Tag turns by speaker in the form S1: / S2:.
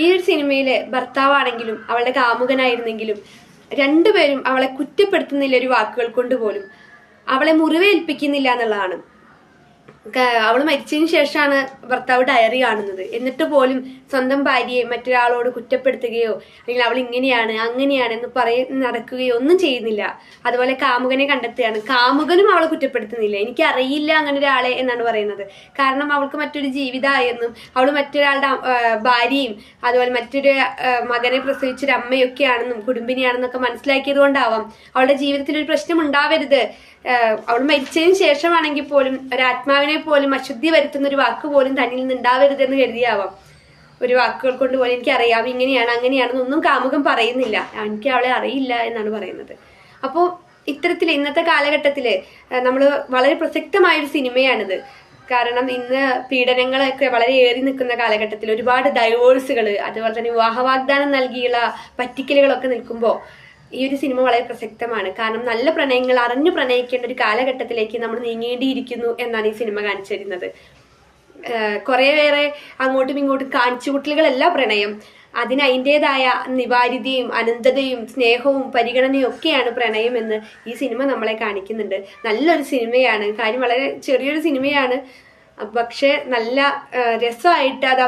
S1: ഈ ഒരു സിനിമയിലെ ഭർത്താവാണെങ്കിലും അവളുടെ കാമുകനായിരുന്നെങ്കിലും രണ്ടുപേരും അവളെ കുറ്റപ്പെടുത്തുന്നില്ല ഒരു വാക്കുകൾ കൊണ്ട് പോലും. അവളെ മുറിവേൽപ്പിക്കുന്നില്ല എന്നുള്ളതാണ്. അവൾ മരിച്ചതിന് ശേഷമാണ് ഭർത്താവ് ഡയറി കാണുന്നത്. എന്നിട്ട് പോലും സ്വന്തം ഭാര്യയെ മറ്റൊരാളോട് കുറ്റപ്പെടുത്തുകയോ അല്ലെങ്കിൽ അവൾ ഇങ്ങനെയാണ് അങ്ങനെയാണ് എന്ന് നടക്കുകയോ ഒന്നും ചെയ്യുന്നില്ല. അതുപോലെ കാമുകനെ കണ്ടെത്തുകയാണ്. കാമുകനും അവളെ കുറ്റപ്പെടുത്തുന്നില്ല. എനിക്ക് അറിയില്ല അങ്ങനെ ഒരാളെ എന്നാണ് പറയുന്നത്. കാരണം അവൾക്ക് മറ്റൊരു ജീവിതമായെന്നും അവൾ മറ്റൊരാളുടെ ഭാര്യയും അതുപോലെ മറ്റൊരു മകനെ പ്രസവിച്ചൊരു അമ്മയൊക്കെയാണെന്നും കുടുംബിനിയാണെന്നൊക്കെ മനസ്സിലാക്കിയത് കൊണ്ടാവാം അവളുടെ ജീവിതത്തിൽ ഒരു പ്രശ്നം ഉണ്ടാവരുത്, അവൾ മരിച്ചതിന് ശേഷമാണെങ്കിൽ പോലും ഒരാത്മാവിനെ പോലും അശുദ്ധി വരുത്തുന്ന ഒരു വാക്ക് പോലും തന്നിൽ നിന്ന് ഉണ്ടാവരുതെന്ന് കരുതിയാവാം ഒരു വാക്കുകൾ കൊണ്ട് പോലും എനിക്കറിയാം ഇങ്ങനെയാണ് അങ്ങനെയാണെന്നൊന്നും കാമുകൻ പറയുന്നില്ല. എനിക്ക് അവളെ അറിയില്ല എന്നാണ് പറയുന്നത്. അപ്പോൾ ഇത്തരത്തിൽ ഇന്നത്തെ കാലഘട്ടത്തില് നമ്മൾ വളരെ പ്രസക്തമായൊരു സിനിമയാണിത്. കാരണം ഇന്ന് പീഡനങ്ങളൊക്കെ വളരെ ഏറി നിൽക്കുന്ന കാലഘട്ടത്തിൽ ഒരുപാട് ഡൈവോഴ്സുകൾ അതുപോലെ തന്നെ വിവാഹ വാഗ്ദാനം നൽകിയുള്ള പറ്റിക്കലുകളൊക്കെ നിൽക്കുമ്പോൾ ഈ ഒരു സിനിമ വളരെ പ്രസക്തമാണ്. കാരണം നല്ല പ്രണയങ്ങൾ അറിഞ്ഞു പ്രണയിക്കേണ്ട ഒരു കാലഘട്ടത്തിലേക്ക് നമ്മൾ നീങ്ങേണ്ടിയിരിക്കുന്നു എന്നാണ് ഈ സിനിമ കാണിച്ചു തരുന്നത്. കുറേയേറെ അങ്ങോട്ടും ഇങ്ങോട്ടും കാണിച്ചുകൂട്ടലുകളല്ല പ്രണയം, അതിന് അതിൻ്റെതായ നിവാരിതയും അനന്തതയും സ്നേഹവും പരിഗണനയും ഒക്കെയാണ് പ്രണയം എന്ന് ഈ സിനിമ നമ്മളെ കാണിക്കുന്നുണ്ട്. നല്ലൊരു സിനിമയാണ്. കാര്യം വളരെ ചെറിയൊരു സിനിമയാണ്, പക്ഷെ നല്ല രസമായിട്ട് അത്